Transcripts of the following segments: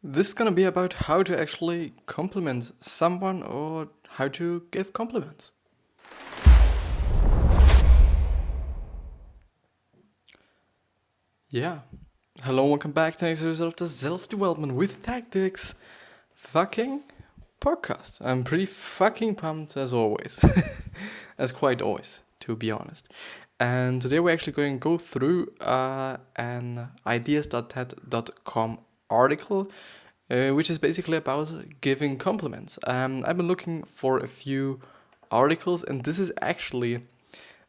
This is gonna be about how to actually compliment someone or how to give compliments. Yeah. Hello and welcome back to the next episode of the Self-Development with Tactics fucking podcast. I'm pretty fucking pumped as always. As quite always, to be honest. And today we're actually going to go through an ideas.ted.com article which is basically about giving compliments. I've been looking for a few articles, and this is actually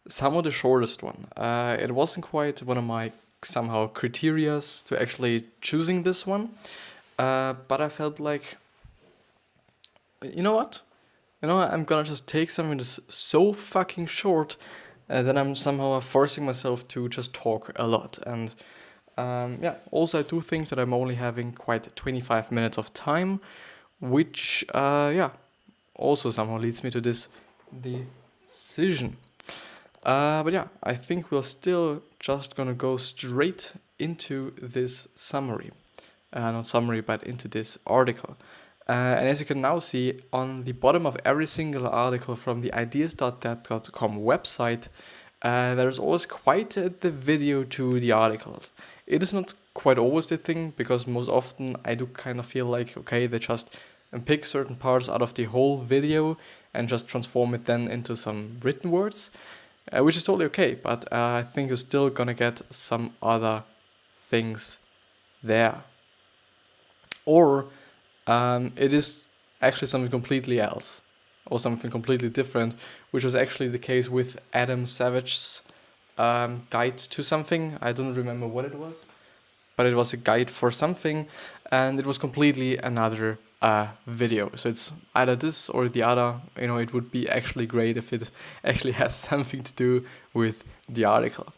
somewhat the shortest one. It wasn't quite one of my somehow criterias to actually choosing this one, but I felt like, you know what? I'm gonna just take something that's so fucking short that I'm somehow forcing myself to just talk a lot. And also I do think that I'm only having quite 25 minutes of time, which, also somehow leads me to this decision. I think we're still just gonna go straight into this summary. Not summary, but into this article. And as you can now see, on the bottom of every single article from the ideas.that.com website, there's always quite the video to the articles. It is not quite always the thing, because most often I do kind of feel like, okay, they just pick certain parts out of the whole video and just transform it then into some written words, which is totally okay, but I think you're still gonna get some other things there. Or it is actually something completely else, or something completely different, which was actually the case with Adam Savage's guide to something. I don't remember what it was, but it was a guide for something, and it was completely another video. So it's either this or the other. It would be actually great if it actually has something to do with the article.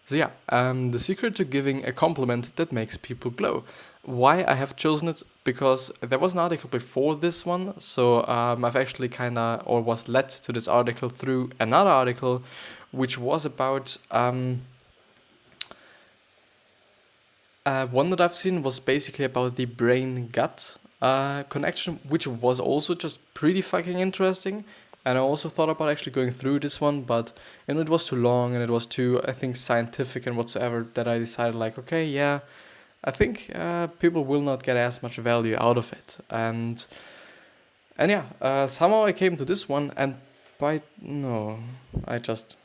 So the secret to giving a compliment that makes people glow. Why I have chosen it? Because there was an article before this one, so I've actually was led to this article through another article, which was about one that I've seen was basically about the brain-gut connection, which was also just pretty fucking interesting. And I also thought about actually going through this one, but it was too long and it was too, I think, scientific and whatsoever, that I decided like, okay, yeah, I think people will not get as much value out of it. And somehow I came to this one, and I just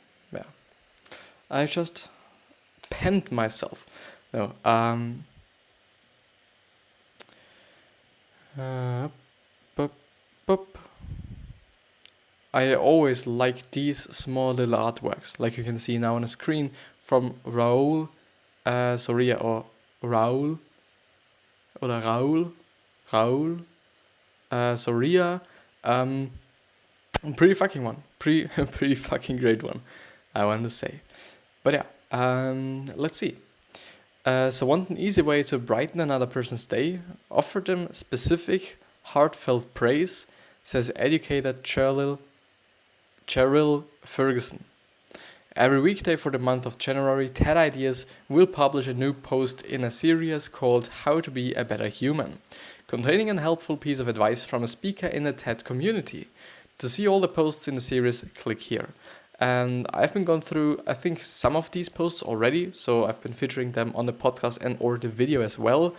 penned myself. No, I always like these small little artworks, like you can see now on the screen, from Raul Soria, or Raul Soria. Pretty fucking one, pretty fucking great one, I want to say. But let's see. So one easy way to brighten another person's day: offer them specific, heartfelt praise, says educator Cheryl Ferguson. Every weekday for the month of January, TED Ideas will publish a new post in a series called How to Be a Better Human, containing a helpful piece of advice from a speaker in the TED community. To see all the posts in the series, click here. And I've been going through, I think, some of these posts already, so I've been featuring them on the podcast and or the video as well,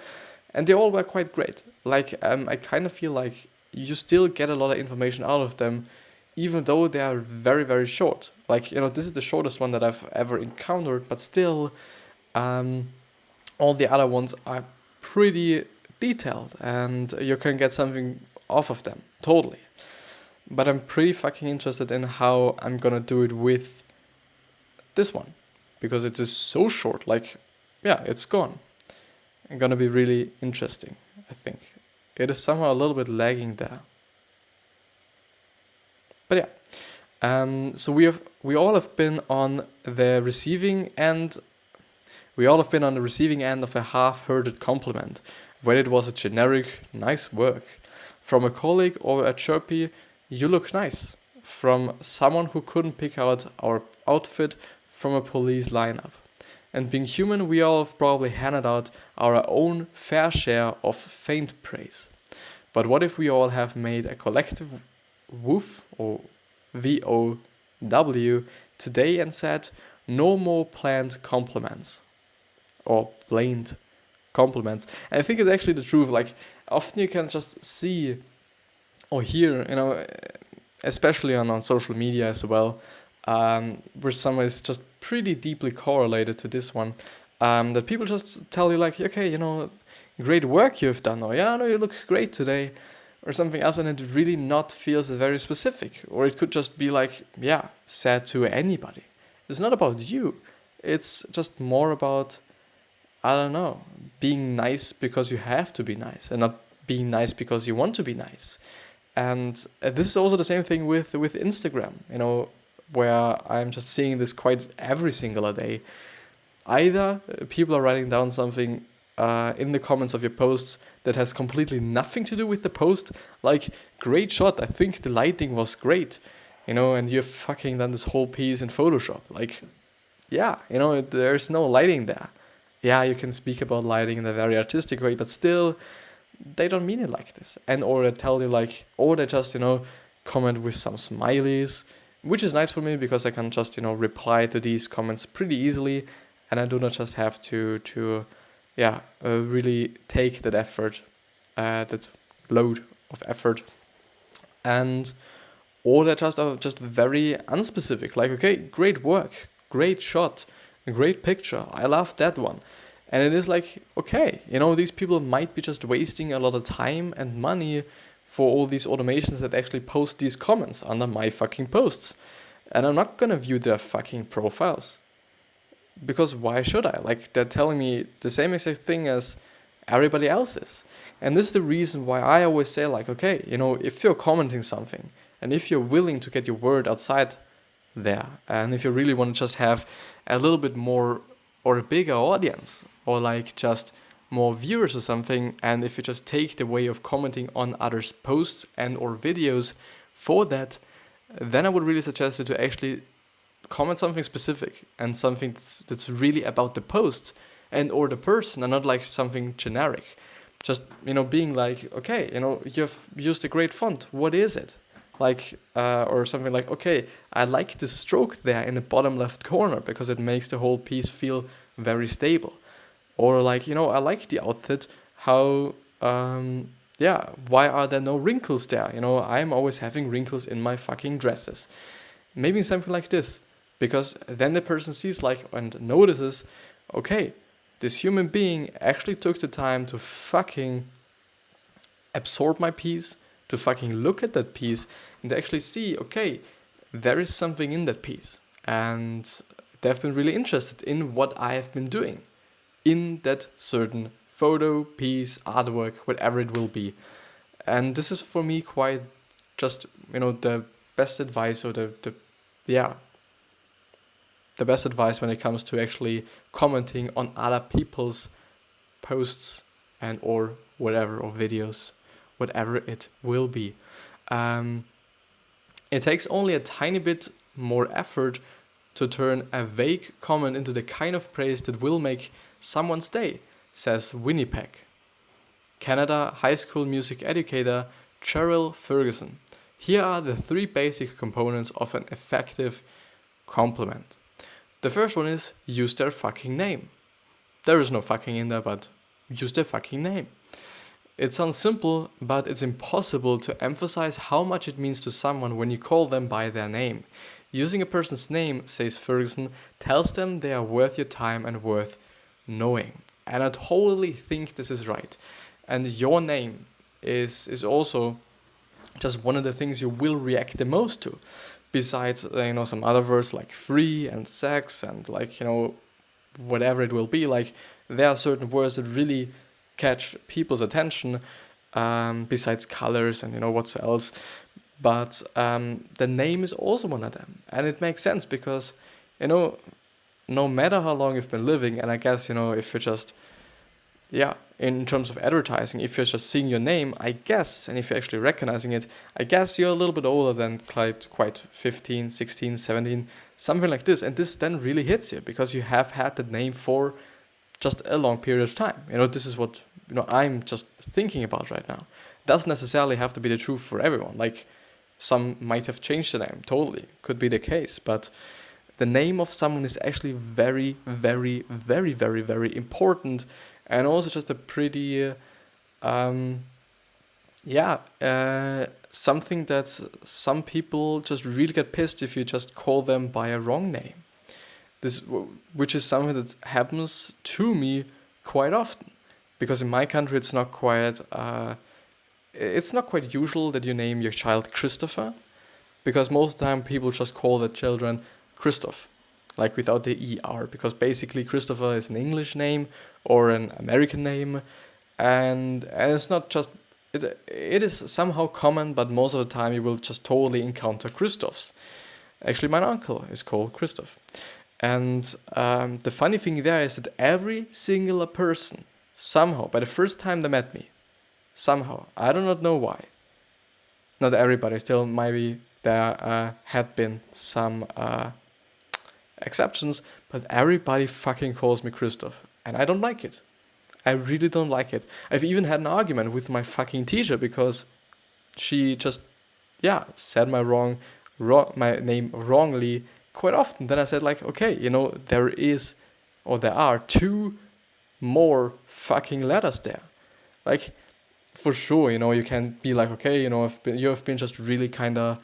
and they all were quite great. Like, I kind of feel like you still get a lot of information out of them, even though they are very, very short. Like, this is the shortest one that I've ever encountered, but still, all the other ones are pretty detailed, and you can get something off of them, totally. But I'm pretty fucking interested in how I'm gonna do it with this one, because it is so short. Like, it's gone. It's gonna be really interesting, I think. It is somehow a little bit lagging there. But so we all have been on the receiving end. We all have been on the receiving end of a half-hearted compliment, whether it was a generic "nice work" from a colleague or a chirpy "you look nice" from someone who couldn't pick out our outfit from a police lineup. And being human, we all have probably handed out our own fair share of faint praise. But what if we all have made a collective woof, or VOW, today and said, no more planned compliments, or blamed compliments. And I think it's actually the truth. Like, often you can just see or hear, especially on social media as well, where someone is just pretty deeply correlated to this one, that people just tell you like, okay, great work you've done, or yeah, no, you look great today, or something else, and it really not feels very specific. Or it could just be like, yeah, said to anybody. It's not about you. It's just more about, I don't know, being nice because you have to be nice, and not being nice because you want to be nice. And this is also the same thing with Instagram, where I'm just seeing this quite every single day. Either people are writing down something in the comments of your posts that has completely nothing to do with the post, like, great shot, I think the lighting was great, and you've fucking done this whole piece in Photoshop. Like, yeah, there's no lighting there. Yeah, you can speak about lighting in a very artistic way, but still, they don't mean it like this. And or they tell you like, or they just, comment with some smileys, which is nice for me because I can just, reply to these comments pretty easily, and I do not just have to really take that effort, that load of effort. And or they're just very unspecific, like, okay, great work, great shot, a great picture, I love that one. And it is like, okay, these people might be just wasting a lot of time and money for all these automations that actually post these comments under my fucking posts. And I'm not gonna view their fucking profiles. Because why should I? Like, they're telling me the same exact thing as everybody else is. And this is the reason why I always say like, okay, if you're commenting something, and if you're willing to get your word outside there, and if you really want to just have a little bit more or a bigger audience, or like just more viewers or something, and if you just take the way of commenting on others' posts and or videos for that, then I would really suggest you to actually comment something specific and something that's really about the post and or the person, and not like something generic. Just, being like, okay, you've used a great font, what is it? Like, or something like, okay, I like the stroke there in the bottom left corner because it makes the whole piece feel very stable. Or like, I like the outfit, how, why are there no wrinkles there? I'm always having wrinkles in my fucking dresses. Maybe something like this, because then the person sees like, and notices, okay, this human being actually took the time to fucking absorb my piece, to fucking look at that piece, and to actually see, okay, there is something in that piece. And they've been really interested in what I have been doing in that certain photo, piece, artwork, whatever it will be. And this is for me quite just, the best advice, or the best advice when it comes to actually commenting on other people's posts and or whatever, or videos, whatever it will be. It takes only a tiny bit more effort to turn a vague comment into the kind of praise that will make someone's day, says Winnipeg. Canada high school music educator Cheryl Ferguson. Here are the 3 basic components of an effective compliment. The first one is use their fucking name. There is no fucking in there, but use their fucking name. It sounds simple, but it's impossible to emphasize how much it means to someone when you call them by their name. Using a person's name, says Ferguson, tells them they are worth your time and worth knowing. And I totally think this is right. And your name is also just one of the things you will react the most to. Besides, some other words like free and sex and like, whatever it will be. Like, there are certain words that really catch people's attention, besides colors and what's else. But the name is also one of them. And it makes sense because, no matter how long you've been living, and I guess, if you just yeah, in terms of advertising, if you're just seeing your name, I guess, and if you're actually recognizing it, I guess you're a little bit older than quite 15, 16, 17, something like this. And this then really hits you because you have had that name for just a long period of time. This is what, I'm just thinking about right now. Doesn't necessarily have to be the truth for everyone. Like, some might have changed the name, totally, could be the case, but the name of someone is actually very, very, very, very, very important, and also just a pretty, something that some people just really get pissed if you just call them by a wrong name. Which is something that happens to me quite often, because in my country it's not quite usual that you name your child Christopher, because most of the time people just call their children Christoph, like without the ER, because basically Christopher is an English name or an American name, and it's not just, it is somehow common, but most of the time you will just totally encounter Christophs. Actually, my uncle is called Christoph. And the funny thing there is that every single person, somehow, by the first time they met me, somehow, I do not know why, not everybody, still maybe there had been some exceptions, but everybody fucking calls me Christoph, and I don't like it. I really don't like it. I've even had an argument with my fucking teacher because she just, said my name wrongly quite often. Then I said, like, okay, there are 2 more fucking letters there. Like, for sure, you can be like, okay, you have been just really kind of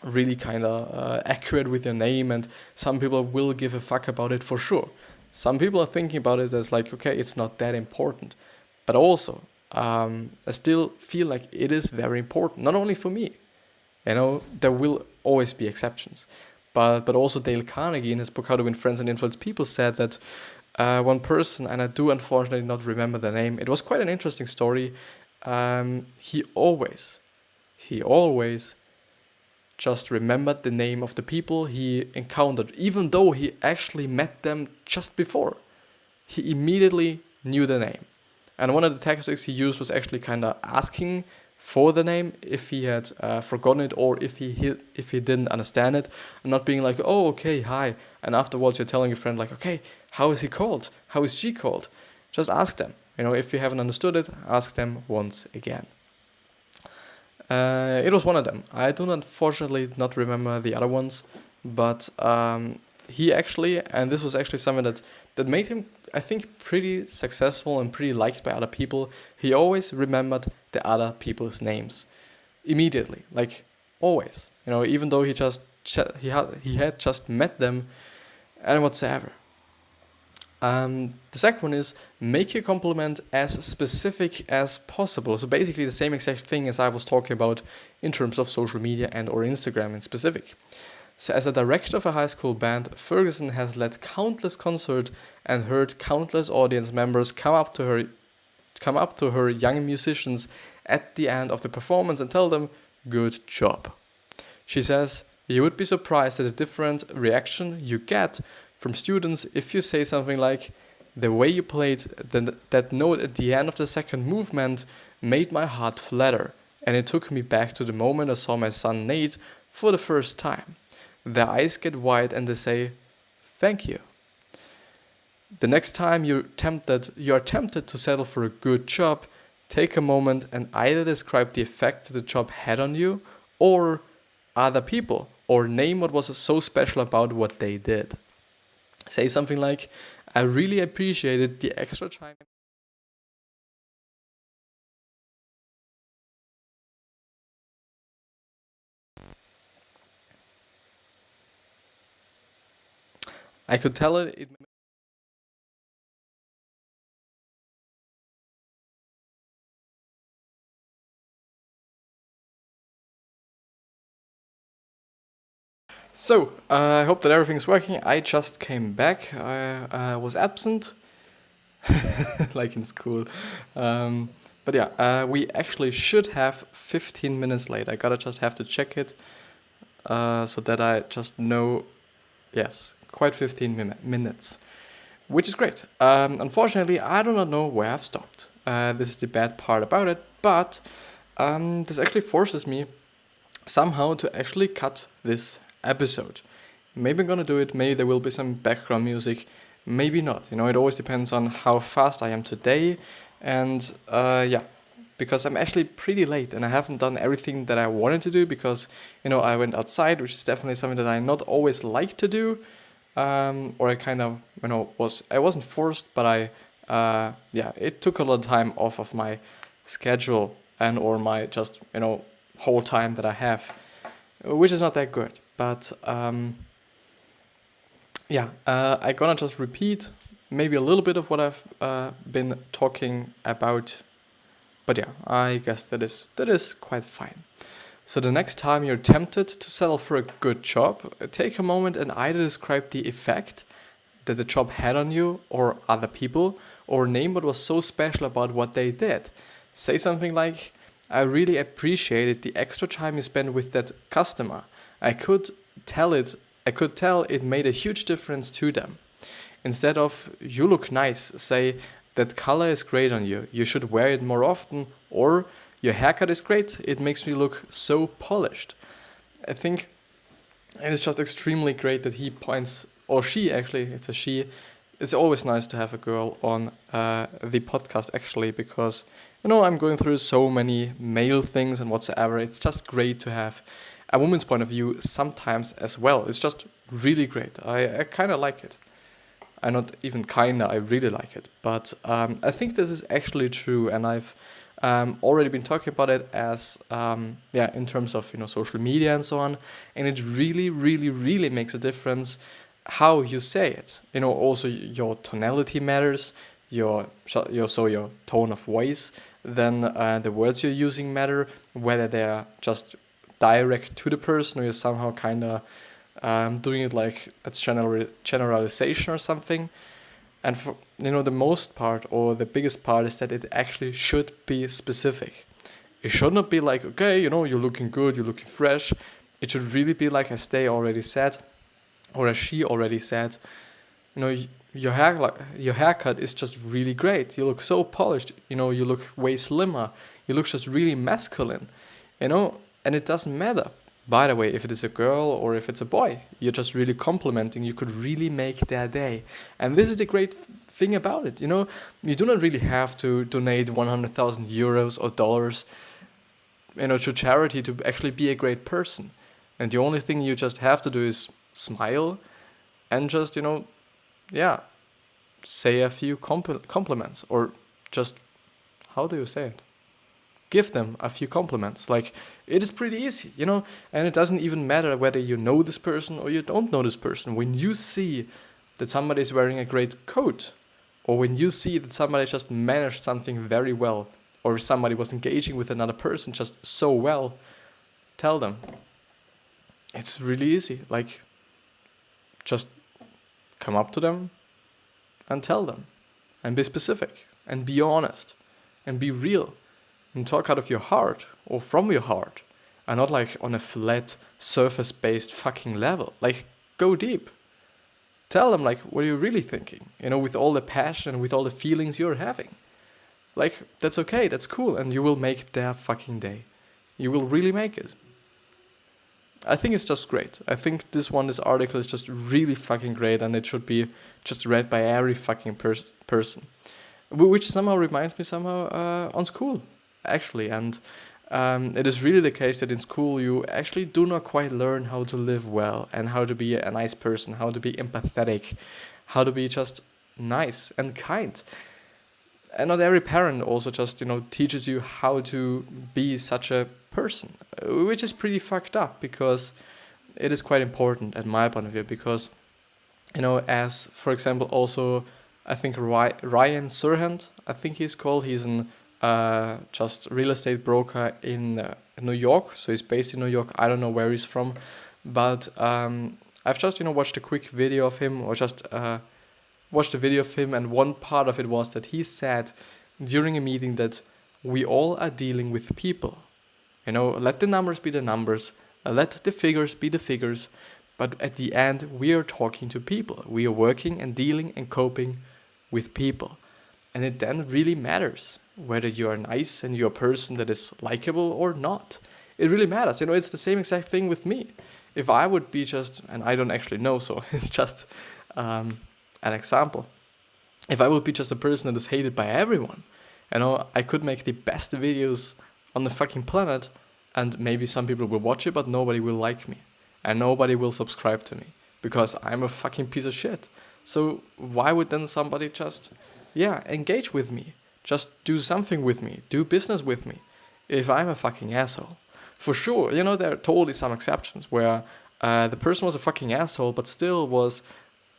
really kind of accurate with your name, and some people will give a fuck about it for sure. Some people are thinking about it as like, okay, it's not that important. But also, I still feel like it is very important, not only for me. There will always be exceptions. But also Dale Carnegie in his book How to Win Friends and Influence People said that one person, and I do unfortunately not remember the name, it was quite an interesting story. He always just remembered the name of the people he encountered, even though he actually met them just before. He immediately knew the name. And one of the tactics he used was actually kind of asking for the name if he had forgotten it, or if he didn't understand it, and not being like, oh, okay, hi, and afterwards you're telling your friend like, okay, how is he called? How is she called? Just ask them. If you haven't understood it, ask them once again. It was one of them. I do unfortunately not remember the other ones, but he actually, and this was actually something that made him, I think, pretty successful and pretty liked by other people. He always remembered the other people's names immediately, like always. Even though he had just met them and whatsoever. The second one is make your compliment as specific as possible. So basically the same exact thing as I was talking about in terms of social media and or Instagram in specific. So as a director of a high school band, Ferguson has led countless concerts and heard countless audience members come up to her young musicians at the end of the performance and tell them, "Good job." She says, "You would be surprised at the different reaction you get from students if you say something like, 'The way you played that note at the end of the second movement made my heart flutter, and it took me back to the moment I saw my son Nate for the first time.' Their eyes get wide and they say, 'Thank you.' The next time you are tempted to settle for a good job, take a moment and either describe the effect the job had on you or other people, or name what was so special about what they did. Say something like, 'I really appreciated the extra time.'" I could tell it. So, I hope that everything's working. I just came back. I was absent, like in school. But yeah, we actually should have 15 minutes late. I gotta just have to check it so that I just know. Yes, quite 15 minutes. which is great. Unfortunately, I do not know where I've stopped. This is the bad part about it, but this actually forces me somehow to actually cut this episode. Maybe I'm gonna do it, maybe there will be some background music, maybe not. It always depends on how fast I am today, and because I'm actually pretty late and I haven't done everything that I wanted to do because, I went outside, which is definitely something that I not always like to do, or I kind of, I wasn't forced, but it took a lot of time off of my schedule and or my just, whole time that I have, which is not that good. But I'm gonna just repeat maybe a little bit of what I've been talking about. But yeah, I guess that is quite fine. So the next time you're tempted to settle for a good job, take a moment and either describe the effect that the job had on you or other people, or name what was so special about what they did. Say something like, I really appreciated the extra time you spent with that customer. I could tell it made a huge difference to them. Instead of, you look nice, say, that color is great on you. You should wear it more often. Or, your haircut is great. It makes me look so polished. I think it is just extremely great that he points, or she actually, it's a she. It's always nice to have a girl on the podcast actually, because, I'm going through so many male things and whatsoever. It's just great to have a woman's point of view sometimes as well. It's just really great. I kind of like it. I not even kinda, I really like it. But I think this is actually true, and I've already been talking about it as, in terms of, social media and so on. And it really, really, really makes a difference how you say it. Also your tonality matters, your tone of voice, then the words you're using matter, whether they're just direct to the person or you're somehow kind of doing it like it's generalization or something. And for, the most part or the biggest part is that it actually should be specific. It should not be like, okay, you're looking good, you're looking fresh. It should really be like, as they already said, or as she already said, your haircut is just really great. You look so polished. You look way slimmer. You look just really masculine. And it doesn't matter. By the way, if it is a girl or if it's a boy, you're just really complimenting. You could really make their day. And this is the great thing about it. You do not really have to donate 100,000 euros or dollars, to charity to actually be a great person. And the only thing you just have to do is smile and just, say a few compliments, or just, how do you say it? Give them a few compliments. Like, it is pretty easy, and it doesn't even matter whether you know this person or you don't know this person. When you see that somebody is wearing a great coat, or when you see that somebody just managed something very well, or somebody was engaging with another person just so well, tell them. It's really easy. Like, just come up to them and tell them, and be specific, and be honest, and be real. And talk out of your heart or from your heart, and not like on a flat surface-based fucking level. Like, go deep. Tell them like what are you really thinking, with all the passion, with all the feelings you're having. Like, that's okay, that's cool, and you will make their fucking day. You will really make it. I think it's just great. I think this article is just really fucking great, and it should be just read by every fucking person. Which somehow reminds me on school. Actually, and it is really the case that in school you actually do not quite learn how to live well and how to be a nice person, how to be empathetic, how to be just nice and kind. And not every parent also just, teaches you how to be such a person, which is pretty fucked up, because it is quite important at my point of view, because, as, for example, also, I think Ryan Serhant, I think he's called, he's an just real estate broker in New York. So he's based in New York. I don't know where he's from, but I've just watched a quick video of him, or just watched a video of him, and one part of it was that he said during a meeting that we all are dealing with people. Let the numbers be the numbers, let the figures be the figures, But at the end, we are talking to people. We are working and dealing and coping with people. And it then really matters whether you are nice and you're a person that is likable or not. It really matters. It's the same exact thing with me. If I would be just, and I don't actually know, so it's just an example. If I would be just a person that is hated by everyone, I could make the best videos on the fucking planet, and maybe some people will watch it, but nobody will like me. And nobody will subscribe to me, because I'm a fucking piece of shit. So why would then somebody just, engage with me? Just do something with me, do business with me, if I'm a fucking asshole. For sure, there are totally some exceptions where the person was a fucking asshole, but still was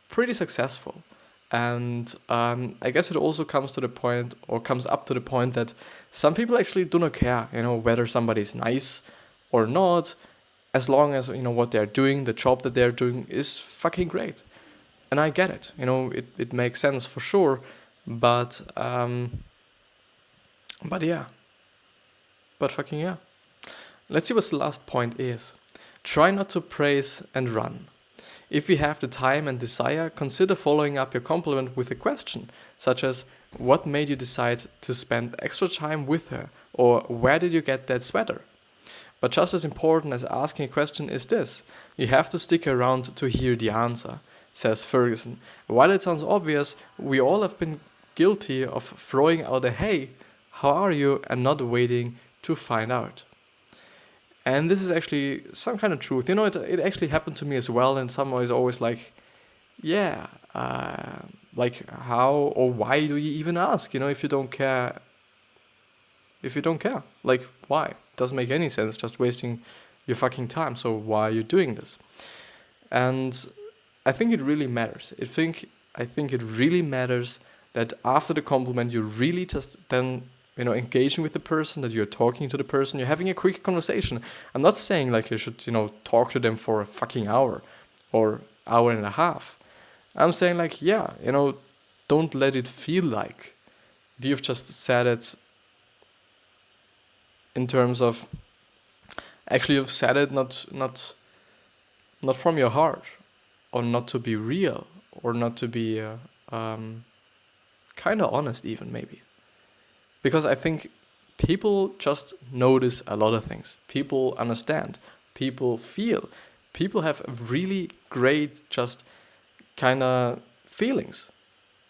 pretty successful. And I guess it also comes up to the point that some people actually do not care, whether somebody's nice or not, as long as, what they're doing, the job that they're doing is fucking great. And I get it, it makes sense for sure, but fucking yeah. Let's see what the last point is. Try not to praise and run. If you have the time and desire, consider following up your compliment with a question, such as, what made you decide to spend extra time with her? Or where did you get that sweater? But just as important as asking a question is this: you have to stick around to hear the answer, says Ferguson. While it sounds obvious, we all have been guilty of throwing out a "hey, how are you?" and not waiting to find out. And this is actually some kind of truth. It actually happened to me as well, and someone is always like, like how or why do you even ask, if you don't care? Like, why? It doesn't make any sense, just wasting your fucking time. So why are you doing this? And I think it really matters. I think it really matters that after the compliment, you really just then, engaging with the person, that you're talking to the person, you're having a quick conversation. I'm not saying like you should, talk to them for a fucking hour or hour and a half. I'm saying like, don't let it feel like you've just said it in terms of, actually you've said it not from your heart, or not to be real, or not to be kind of honest even, maybe. Because I think people just notice a lot of things. People understand. People feel. People have really great just kind of feelings.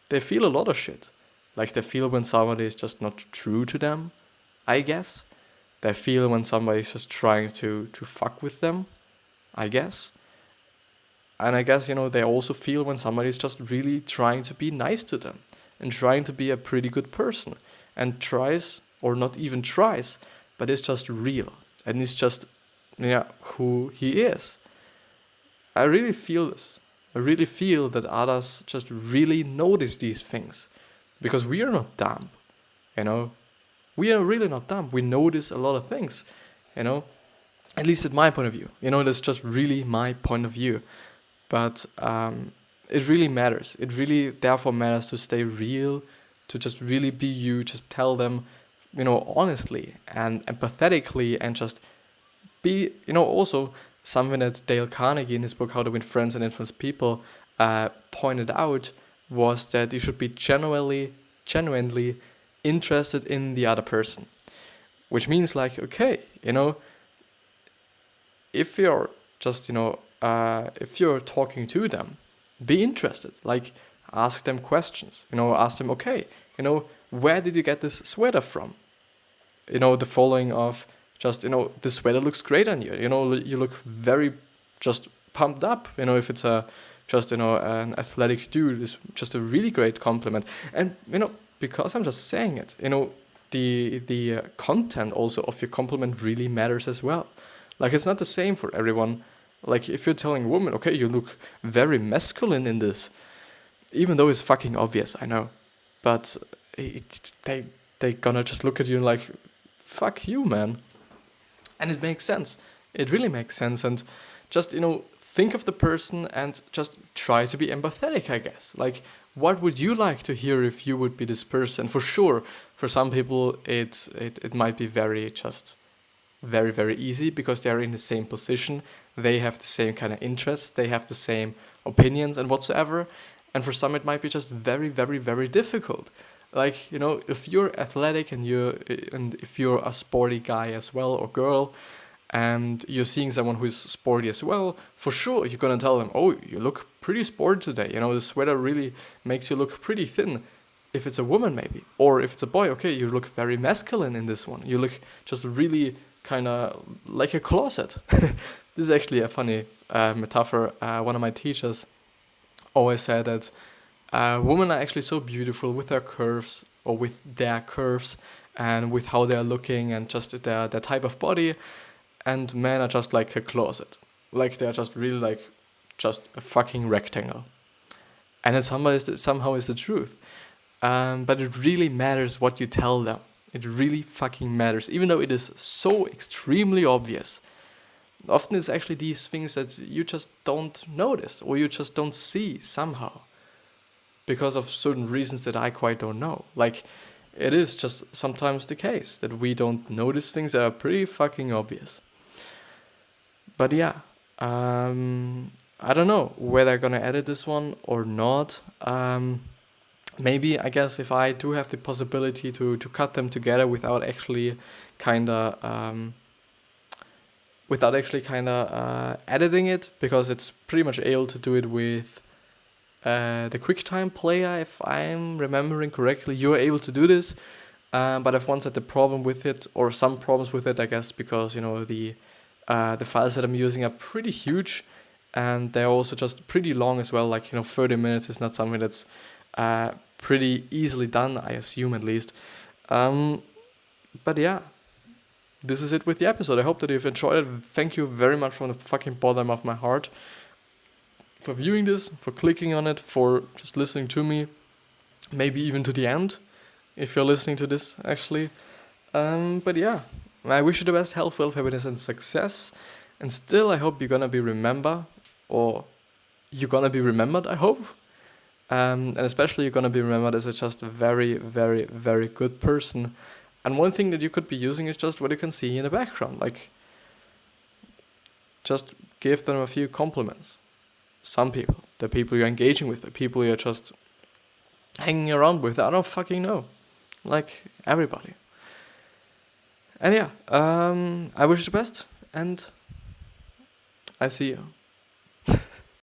They feel a lot of shit. Like they feel when somebody is just not true to them, I guess. They feel when somebody is just trying to fuck with them, I guess. And I guess, they also feel when somebody is just really trying to be nice to them and trying to be a pretty good person. And tries, or not even tries, but it's just real. And it's just, who he is. I really feel this. I really feel that others just really notice these things. Because we are not dumb, We are really not dumb. We notice a lot of things, At least at my point of view. That's just really my point of view. But it really matters. It really, therefore, matters to stay real, to just really be you, just tell them, honestly and empathetically, and just be, also something that Dale Carnegie in his book How to Win Friends and Influence People pointed out was that you should be genuinely interested in the other person. Which means like, okay, if you're just, if you're talking to them, be interested, like ask them questions, ask them, okay, where did you get this sweater from? The following of just, the sweater looks great on you. You look very just pumped up. If it's an athletic dude, it's just a really great compliment. And, because I'm just saying it, the content also of your compliment really matters as well. Like, it's not the same for everyone. Like, if you're telling a woman, okay, you look very masculine in this, even though it's fucking obvious, I know. But they gonna just look at you like, fuck you, man. And it makes sense. It really makes sense. And just, think of the person and just try to be empathetic, I guess. Like, what would you like to hear if you would be this person? For sure, for some people, it might be very just, very, very easy because they're in the same position. They have the same kind of interests. They have the same opinions and whatsoever. And for some, it might be just very, very, very difficult. Like, if you're athletic and if you're a sporty guy as well or girl, and you're seeing someone who's sporty as well, for sure you're gonna tell them, oh, you look pretty sporty today. The sweater really makes you look pretty thin. If it's a woman, maybe, or if it's a boy, okay, you look very masculine in this one. You look just really kind of like a closet. This is actually a funny metaphor. One of my teachers always said that women are actually so beautiful with their curves or with their curves and with how they're looking and just their type of body, and men are just like a closet. Like they're just really like just a fucking rectangle. And it somehow is the truth. But it really matters what you tell them. It really fucking matters, even though it is so extremely obvious. Often it's actually these things that you just don't notice or you just don't see somehow because of certain reasons that I quite don't know. Like, it is just sometimes the case that we don't notice things that are pretty fucking obvious. But yeah, I don't know whether I'm gonna edit this one or not. Maybe, I guess, if I do have the possibility to cut them together without actually kind of editing it, because it's pretty much able to do it with the QuickTime player, if I'm remembering correctly. You're able to do this, but I've once had the problem with it, or some problems with it, I guess, because the files that I'm using are pretty huge, and they're also just pretty long as well. Like 30 minutes is not something that's pretty easily done, I assume, at least. But yeah, this is it with the episode. I hope that you've enjoyed it. Thank you very much from the fucking bottom of my heart for viewing this, for clicking on it, for just listening to me, maybe even to the end, if you're listening to this, actually. But yeah, I wish you the best health, wealth, happiness, and success. And still, I hope you're gonna be remembered, I hope. And especially you're gonna be remembered as just a very, very, very good person. And one thing that you could be using is just what you can see in the background. Like, just give them a few compliments. Some people, the people you're engaging with, the people you're just hanging around with, I don't fucking know. Like, everybody. And yeah, I wish you the best, and I see you.